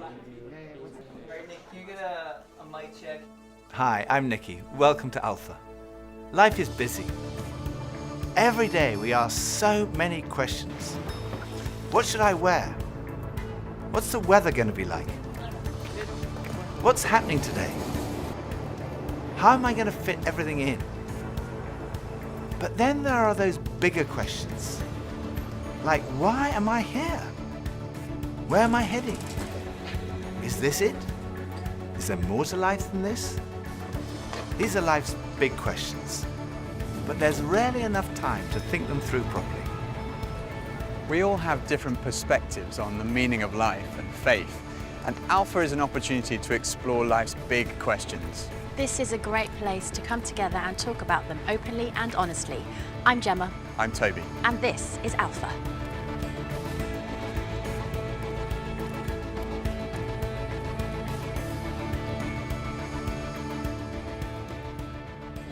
Alright, Nick, can you get a mic check? Hi, I'm Nicky. Welcome to Alpha. Life is busy. Every day we ask so many questions. What should I wear? What's the weather going to be like? What's happening today? How am I going to fit everything in? But then there are those bigger questions. Like, why am I here? Where am I heading? Is this it? Is there more to life than this? These are life's big questions, but there's rarely enough time to think them through properly. We all have different perspectives on the meaning of life and faith, and Alpha is an opportunity to explore life's big questions. This is a great place to come together and talk about them openly and honestly. I'm Gemma. I'm Toby. And this is Alpha.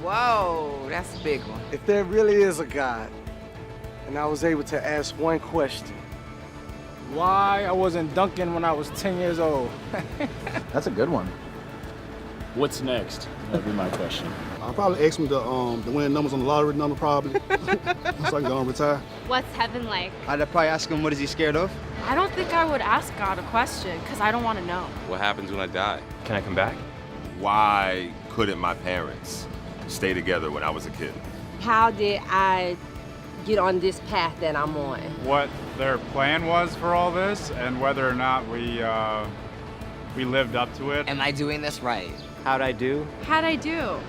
Whoa, that's a big one. If there really is a God, and I was able to ask one question, why I wasn't dunking when I was 10 years old? That's a good one. What's next? That'd be my question. I'll probably ask me the winning numbers on the lottery number, probably. So I can go and retire. What's heaven like? I'd probably ask him, what is he scared of? I don't think I would ask God a question, because I don't want to know. What happens when I die? Can I come back? Why couldn't my parents stay together when I was a kid? How did I get on this path that I'm on? What their plan was for all this, and whether or not we lived up to it. Am I doing this right? How'd I do? How'd I do?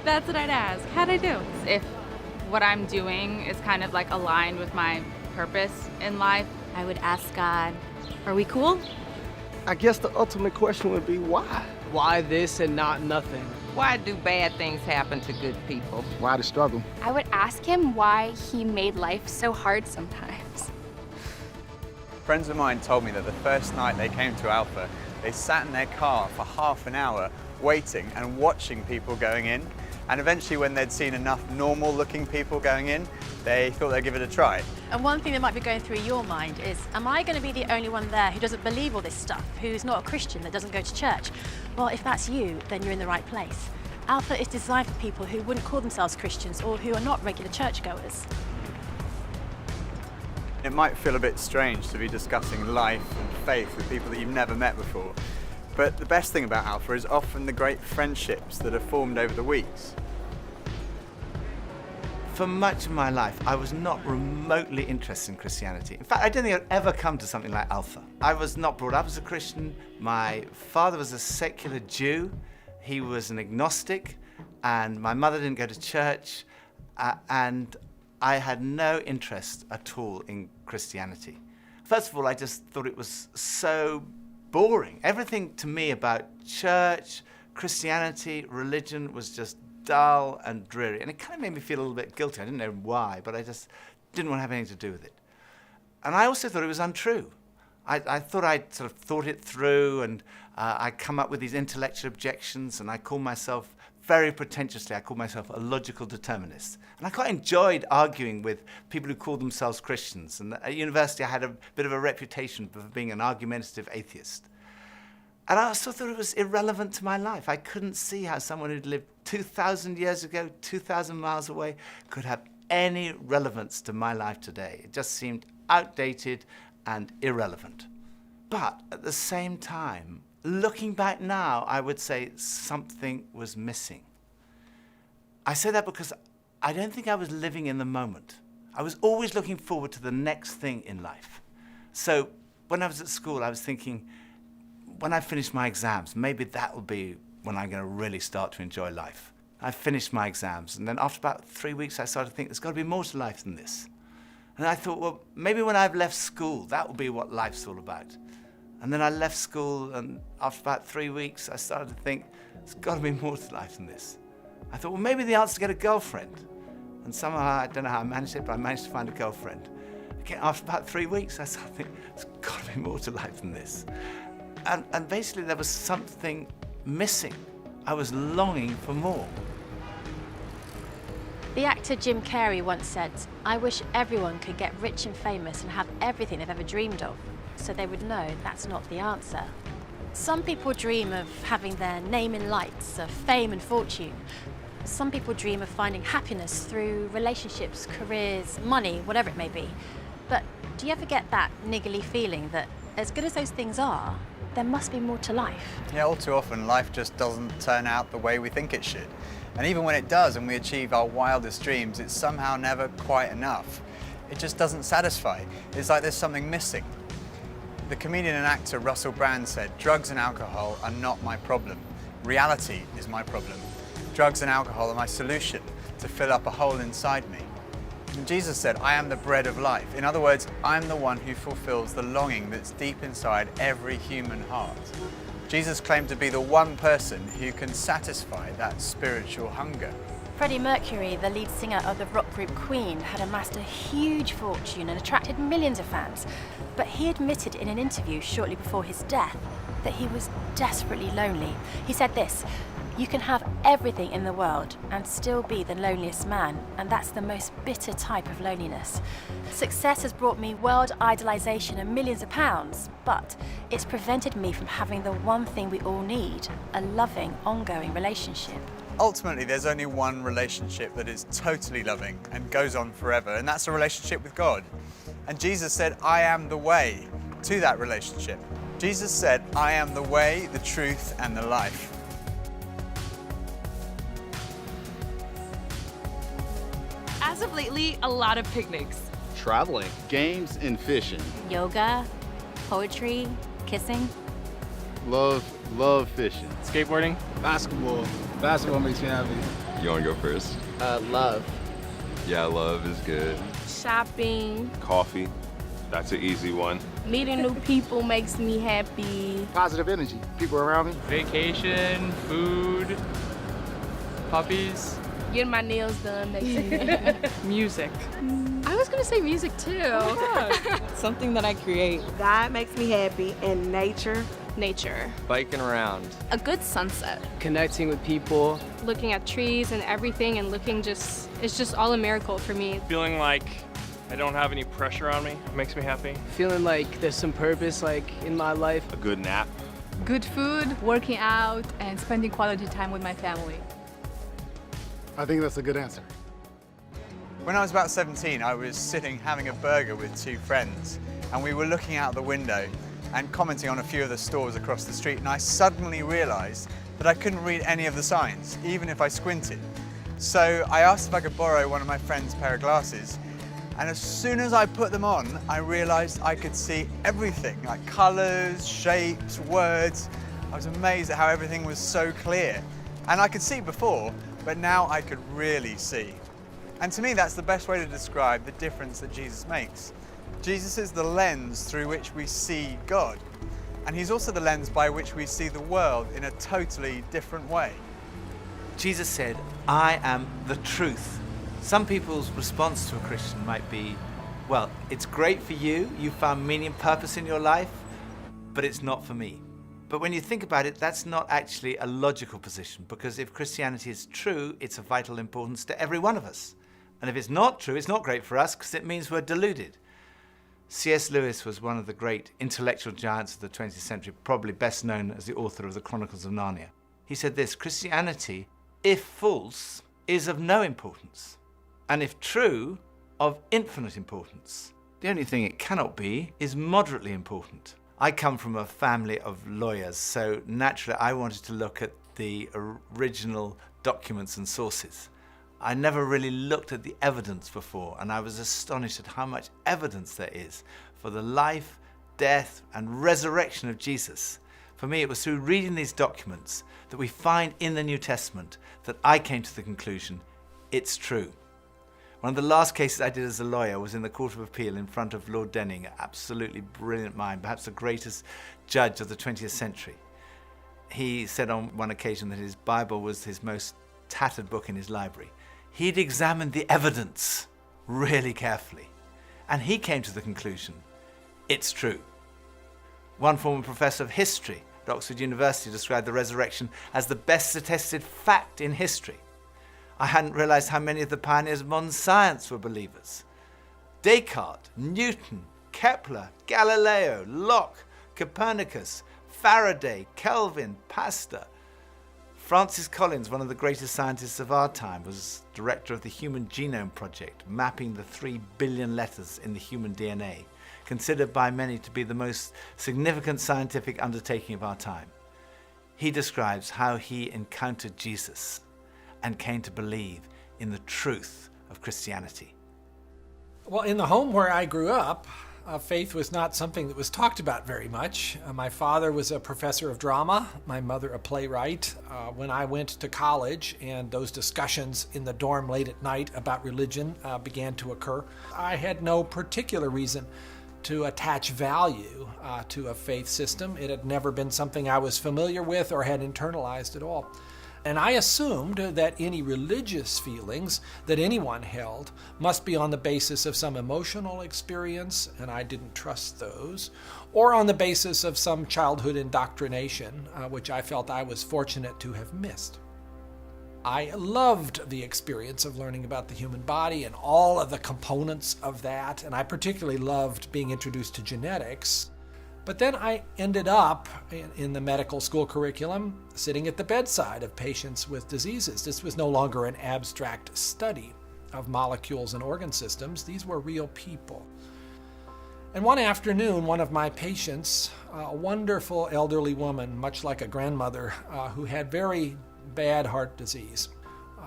That's what I'd ask. How'd I do? If what I'm doing is kind of like aligned with my purpose in life, I would ask God, are we cool? I guess the ultimate question would be why? Why this and not nothing? Why do bad things happen to good people? Why the struggle? I would ask him why he made life so hard sometimes. Friends of mine told me that the first night they came to Alpha, they sat in their car for half an hour waiting and watching people going in. And eventually, when they'd seen enough normal-looking people going in, they thought they'd give it a try. And one thing that might be going through your mind is, am I going to be the only one there who doesn't believe all this stuff, who's not a Christian, that doesn't go to church? Well, if that's you, then you're in the right place. Alpha is designed for people who wouldn't call themselves Christians or who are not regular churchgoers. It might feel a bit strange to be discussing life and faith with people that you've never met before. But the best thing about Alpha is often the great friendships that are formed over the weeks. For much of my life, I was not remotely interested in Christianity. In fact, I didn't think I'd ever come to something like Alpha. I was not brought up as a Christian. My father was a secular Jew. He was an agnostic, and my mother didn't go to church, and I had no interest at all in Christianity. First of all, I just thought it was so boring. Everything to me about church, Christianity, religion was just dull and dreary. And it kind of made me feel a little bit guilty. I didn't know why, but I just didn't want to have anything to do with it. And I also thought it was untrue. I thought I'd sort of thought it through, and I'd come up with these intellectual objections, and I called myself, very pretentiously, I called myself a logical determinist. And I quite enjoyed arguing with people who called themselves Christians. And at university, I had a bit of a reputation for being an argumentative atheist. And I also thought it was irrelevant to my life. I couldn't see how someone who'd lived 2,000 years ago, 2,000 miles away, could have any relevance to my life today. It just seemed outdated and irrelevant. But at the same time, looking back now, I would say something was missing. I say that because I don't think I was living in the moment. I was always looking forward to the next thing in life. So when I was at school, I was thinking, when I finish my exams, maybe that will be when I'm going to really start to enjoy life. I finished my exams, and then after about 3 weeks, I started to think there's got to be more to life than this. And I thought, well, maybe when I've left school, that will be what life's all about. And then I left school, and after about 3 weeks, I started to think, there's got to be more to life than this. I thought, well, maybe the answer is to get a girlfriend. And somehow, I don't know how I managed it, but I managed to find a girlfriend. Again, after about 3 weeks, I started to think, there's got to be more to life than this. And basically, there was something missing. I was longing for more. The actor Jim Carrey once said, "I wish everyone could get rich and famous and have everything they've ever dreamed of. so they would know that's not the answer. Some people dream of having their name in lights, of fame and fortune. Some people dream of finding happiness through relationships, careers, money, whatever it may be. But do you ever get that niggly feeling that as good as those things are, there must be more to life? Yeah, all too often life just doesn't turn out the way we think it should. And even when it does and we achieve our wildest dreams, it's somehow never quite enough. It just doesn't satisfy. It's like there's something missing. The comedian and actor Russell Brand said, "Drugs and alcohol are not my problem. Reality is my problem. Drugs and alcohol are my solution to fill up a hole inside me." And Jesus said, "I am the bread of life." In other words, I'm the one who fulfills the longing that's deep inside every human heart. Jesus claimed to be the one person who can satisfy that spiritual hunger. Freddie Mercury, the lead singer of the rock group Queen, had amassed a huge fortune and attracted millions of fans. But he admitted in an interview shortly before his death that he was desperately lonely. He said this, "You can have everything in the world and still be the loneliest man, and that's the most bitter type of loneliness. Success has brought me world idolization and millions of pounds, but it's prevented me from having the one thing we all need, a loving, ongoing relationship." Ultimately, there's only one relationship that is totally loving and goes on forever, and that's a relationship with God. And Jesus said, "I am the way to that relationship." Jesus said, "I am the way, the truth, and the life." As of lately, a lot of picnics. Traveling, games, and fishing. Yoga, poetry, kissing. Love fishing. Skateboarding. Basketball. Basketball makes me happy. You want to go first? Love. Yeah, love is good. Shopping. Coffee, that's an easy one. Meeting new people makes me happy. Positive energy. People around me. Vacation, food, puppies. Getting my nails done makes me Music. I was gonna say music too. Something that I create. God makes me happy, and nature. Nature. Biking around. A good sunset. Connecting with people. Looking at trees and everything and it's just all a miracle for me. Feeling like I don't have any pressure on me makes me happy. Feeling like there's some purpose in my life. A good nap. Good food, working out, and spending quality time with my family. I think that's a good answer. When I was about 17, I was sitting having a burger with two friends, and we were looking out the window and commenting on a few of the stores across the street, and I suddenly realized that I couldn't read any of the signs, even if I squinted. So I asked if I could borrow one of my friend's pair of glasses, and as soon as I put them on, I realized I could see everything, like colors, shapes, words. I was amazed at how everything was so clear. And I could see before, but now I could really see. And to me, that's the best way to describe the difference that Jesus makes. Jesus is the lens through which we see God, and he's also the lens by which we see the world in a totally different way. Jesus said, "I am the truth." Some people's response to a Christian might be, well, it's great for you, you found meaning and purpose in your life, but it's not for me. But when you think about it, that's not actually a logical position, because if Christianity is true, it's of vital importance to every one of us. And if it's not true, it's not great for us, because it means we're deluded. C.S. Lewis was one of the great intellectual giants of the 20th century, probably best known as the author of the Chronicles of Narnia. He said this, "Christianity, if false, is of no importance, and if true, of infinite importance. The only thing it cannot be is moderately important." I come from a family of lawyers, so naturally I wanted to look at the original documents and sources. I never really looked at the evidence before, and I was astonished at how much evidence there is for the life, death, and resurrection of Jesus. For me, it was through reading these documents that we find in the New Testament that I came to the conclusion, it's true. One of the last cases I did as a lawyer was in the Court of Appeal in front of Lord Denning, an absolutely brilliant mind, perhaps the greatest judge of the 20th century. He said on one occasion that his Bible was his most tattered book in his library. He'd examined the evidence really carefully, and he came to the conclusion, it's true. One former professor of history at Oxford University described the resurrection as the best attested fact in history. I hadn't realized how many of the pioneers of modern science were believers. Descartes, Newton, Kepler, Galileo, Locke, Copernicus, Faraday, Kelvin, Pasteur. Francis Collins, one of the greatest scientists of our time, was director of the Human Genome Project, mapping the 3 billion letters in the human DNA, considered by many to be the most significant scientific undertaking of our time. He describes how he encountered Jesus and came to believe in the truth of Christianity. Well, in the home where I grew up, faith was not something that was talked about very much. My father was a professor of drama, my mother a playwright. When I went to college and those discussions in the dorm late at night about religion began to occur, I had no particular reason to attach value to a faith system. It had never been something I was familiar with or had internalized at all. And I assumed that any religious feelings that anyone held must be on the basis of some emotional experience, and I didn't trust those, or on the basis of some childhood indoctrination, which I felt I was fortunate to have missed. I loved the experience of learning about the human body and all of the components of that, and I particularly loved being introduced to genetics. But then I ended up in the medical school curriculum sitting at the bedside of patients with diseases. This was no longer an abstract study of molecules and organ systems. These were real people. And one afternoon, one of my patients, a wonderful elderly woman, much like a grandmother, who had very bad heart disease.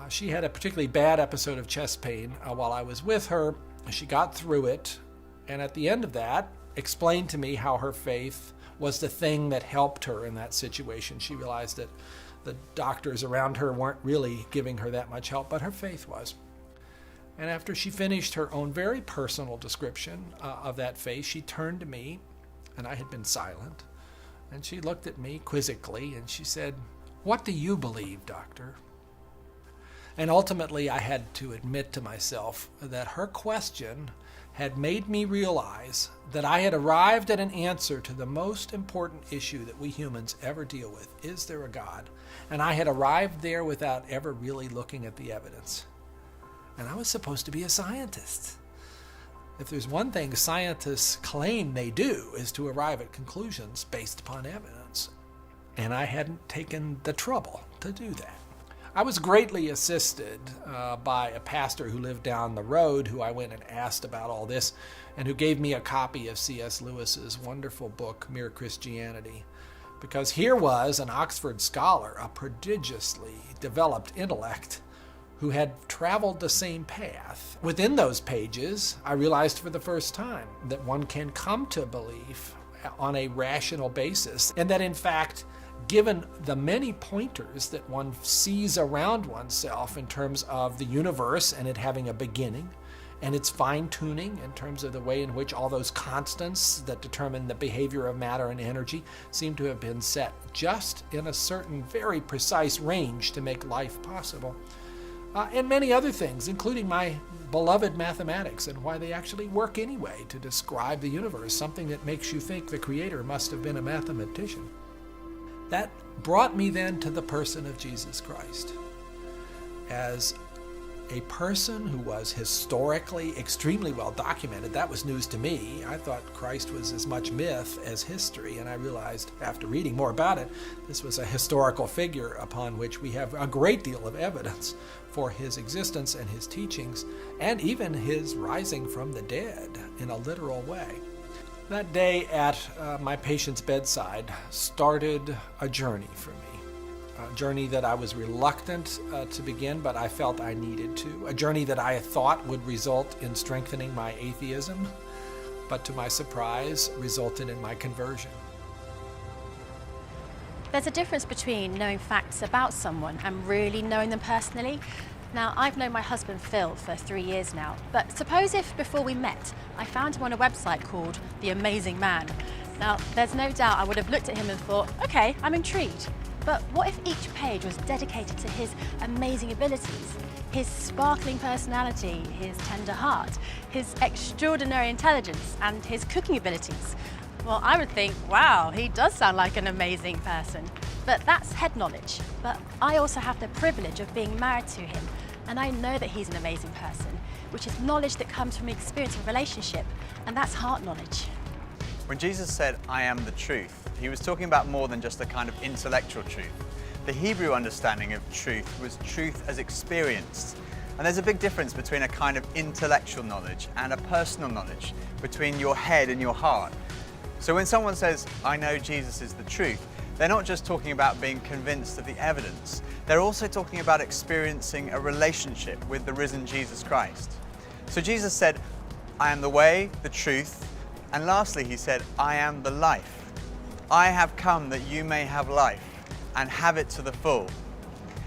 She had a particularly bad episode of chest pain while I was with her. She got through it, and at the end of that, explained to me how her faith was the thing that helped her in that situation. She realized that the doctors around her weren't really giving her that much help, but her faith was. And after she finished her own very personal description of that faith, she turned to me, and I had been silent, and she looked at me quizzically, and she said, "What do you believe, doctor?" And ultimately, I had to admit to myself that her question had made me realize that I had arrived at an answer to the most important issue that we humans ever deal with. Is there a God? And I had arrived there without ever really looking at the evidence. And I was supposed to be a scientist. If there's one thing scientists claim they do is to arrive at conclusions based upon evidence. And I hadn't taken the trouble to do that. I was greatly assisted by a pastor who lived down the road, who I went and asked about all this, and who gave me a copy of C.S. Lewis's wonderful book, Mere Christianity. Because here was an Oxford scholar, a prodigiously developed intellect, who had traveled the same path. Within those pages, I realized for the first time that one can come to belief on a rational basis, and that in fact, given the many pointers that one sees around oneself in terms of the universe and it having a beginning, and its fine-tuning in terms of the way in which all those constants that determine the behavior of matter and energy seem to have been set just in a certain very precise range to make life possible. And many other things, including my beloved mathematics and why they actually work anyway to describe the universe, something that makes you think the Creator must have been a mathematician. That brought me then to the person of Jesus Christ as a person who was historically extremely well documented. That was news to me. I thought Christ was as much myth as history, and I realized after reading more about it, this was a historical figure upon which we have a great deal of evidence for his existence and his teachings, and even his rising from the dead in a literal way. That day at my patient's bedside started a journey for me. A journey that I was reluctant to begin, but I felt I needed to. A journey that I thought would result in strengthening my atheism, but to my surprise, resulted in my conversion. There's a difference between knowing facts about someone and really knowing them personally. Now, I've known my husband Phil for 3 years now, but suppose if before we met, I found him on a website called The Amazing Man. Now, there's no doubt I would have looked at him and thought, okay, I'm intrigued. But what if each page was dedicated to his amazing abilities, his sparkling personality, his tender heart, his extraordinary intelligence, and his cooking abilities? Well, I would think, wow, he does sound like an amazing person. But that's head knowledge. But I also have the privilege of being married to him, And I know that he's an amazing person, which is knowledge that comes from experience and relationship, and that's heart knowledge. When Jesus said, "I am the truth," he was talking about more than just a kind of intellectual truth. The Hebrew understanding of truth was truth as experienced. And there's a big difference between a kind of intellectual knowledge and a personal knowledge, between your head and your heart. So when someone says, "I know Jesus is the truth," they're not just talking about being convinced of the evidence. They're also talking about experiencing a relationship with the risen Jesus Christ. So Jesus said, "I am the way, the truth," and lastly he said, "I am the life. I have come that you may have life and have it to the full."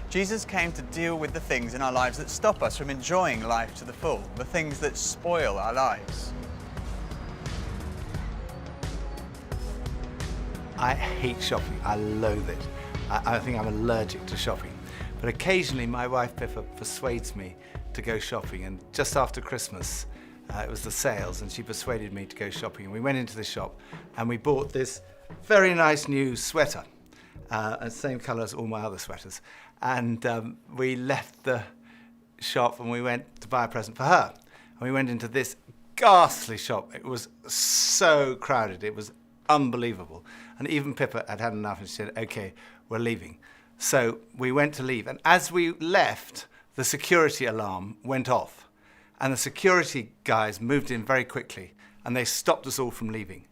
Jesus came to deal with the things in our lives that stop us from enjoying life to the full, the things that spoil our lives. I hate shopping. I loathe it. I think I'm allergic to shopping. But occasionally my wife Pippa persuades me to go shopping, and just after Christmas it was the sales and she persuaded me to go shopping, and we went into the shop and we bought this very nice new sweater, the same colour as all my other sweaters, and we left the shop and we went to buy a present for her, and we went into this ghastly shop. It was so crowded, it was unbelievable, and even Pippa had had enough and she said, "Okay, we're leaving." So we went to leave, and as we left, the security alarm went off, and the security guys moved in very quickly and they stopped us all from leaving.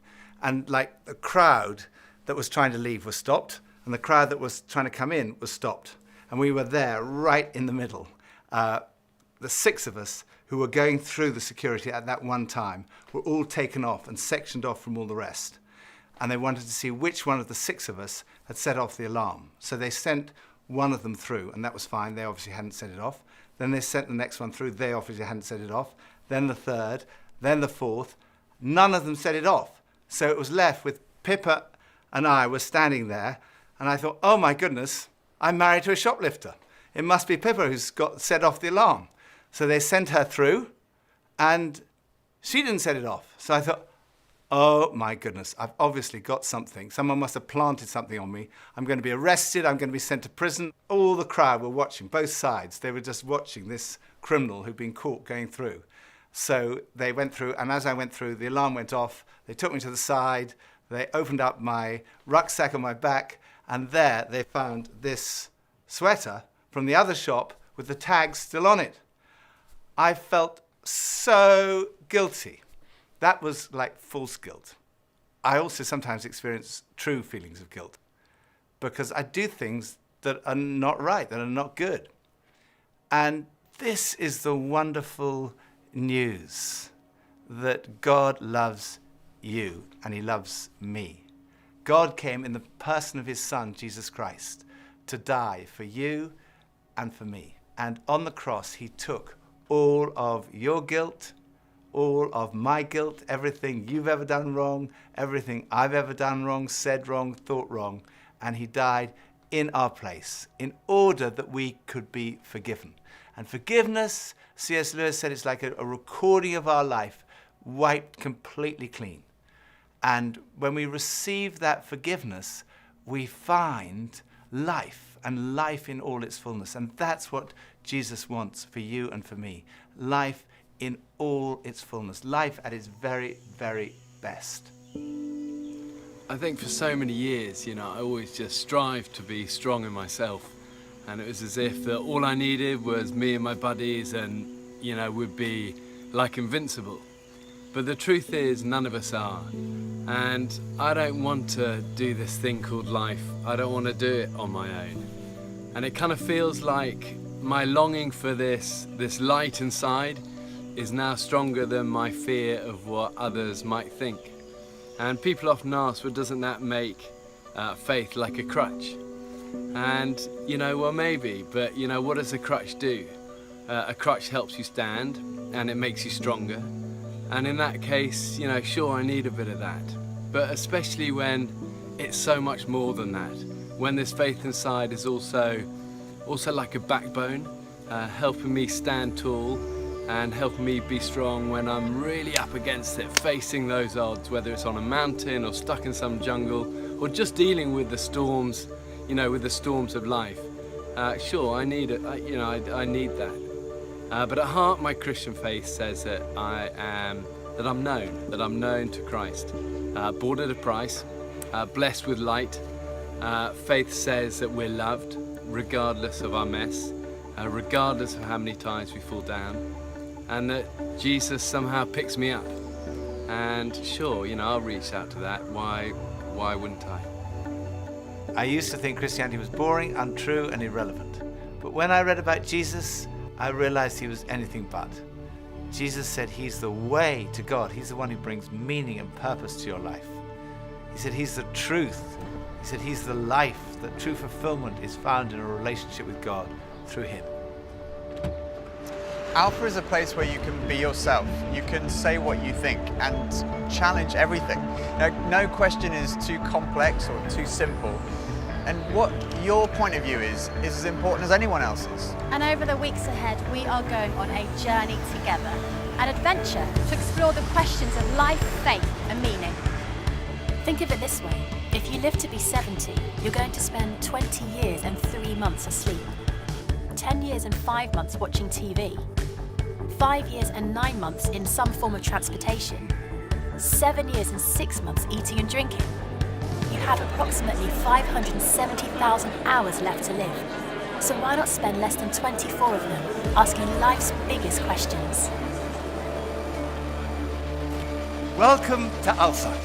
And like the crowd that was trying to leave was stopped, and the crowd that was trying to come in was stopped, and we were there right in the middle. The 6 of us who were going through the security at that one time were all taken off and sectioned off from all the rest. And they wanted to see which one of the 6 of us had set off the alarm. So they sent one of them through, and that was fine. They obviously hadn't set it off. Then they sent the next one through. They obviously hadn't set it off. Then the 3rd, then the 4th. None of them set it off. So it was left with Pippa and I were standing there, and I thought, oh my goodness, I'm married to a shoplifter. It must be Pippa who's got set off the alarm. So they sent her through, and she didn't set it off. So I thought, oh my goodness, I've obviously got something. Someone must have planted something on me. I'm going to be arrested. I'm going to be sent to prison. All the crowd were watching, both sides. They were just watching this criminal who'd been caught going through. So they went through, and as I went through, the alarm went off. They took me to the side. They opened up my rucksack on my back, and there they found this sweater from the other shop with the tag still on it. I felt so guilty. That was like false guilt. I also sometimes experience true feelings of guilt because I do things that are not right, that are not good. And this is the wonderful news that God loves you and he loves me. God came in the person of his Son, Jesus Christ, to die for you and for me. And on the cross, he took all of your guilt, all of my guilt, everything you've ever done wrong, everything I've ever done wrong, said wrong, thought wrong, and he died in our place in order that we could be forgiven. And forgiveness, C.S. Lewis said, it's like a recording of our life wiped completely clean. And when we receive that forgiveness, we find life, and life in all its fullness. And that's what Jesus wants for you and for me. Life in all its fullness. Life at its very, very best. I think for so many years, I always just strived to be strong in myself. And it was as if that all I needed was me and my buddies and, we'd be like invincible. But the truth is, none of us are. And I don't want to do this thing called life. I don't want to do it on my own. And it kind of feels like my longing for this light inside is now stronger than my fear of what others might think. And people often ask, well, doesn't that make faith like a crutch? And, well, maybe, but, what does a crutch do? A crutch helps you stand, and it makes you stronger. And in that case, sure, I need a bit of that. But especially when it's so much more than that. When this faith inside is also like a backbone, helping me stand tall and helping me be strong when I'm really up against it, facing those odds, whether it's on a mountain or stuck in some jungle or just dealing with the storms, with the storms of life. Sure, I need it. I need that. But at heart, my Christian faith says that I'm known to Christ. Bought at a price, blessed with light. Faith says that we're loved, regardless of our mess, regardless of how many times we fall down, and that Jesus somehow picks me up. And sure, I'll reach out to that. Why wouldn't I? I used to think Christianity was boring, untrue, and irrelevant. But when I read about Jesus, I realized he was anything but. Jesus said he's the way to God. He's the one who brings meaning and purpose to your life. He said he's the truth. He said he's the life, that true fulfillment is found in a relationship with God through him. Alpha is a place where you can be yourself. You can say what you think and challenge everything. No question is too complex or too simple. And what your point of view is as important as anyone else's. And over the weeks ahead, we are going on a journey together, an adventure to explore the questions of life, faith, and meaning. Think of it this way. If you live to be 70, you're going to spend 20 years and 3 months asleep, 10 years and 5 months watching TV, 5 years and 9 months in some form of transportation, 7 years and 6 months eating and drinking. You have approximately 570,000 hours left to live. So why not spend less than 24 of them asking life's biggest questions? Welcome to Alpha.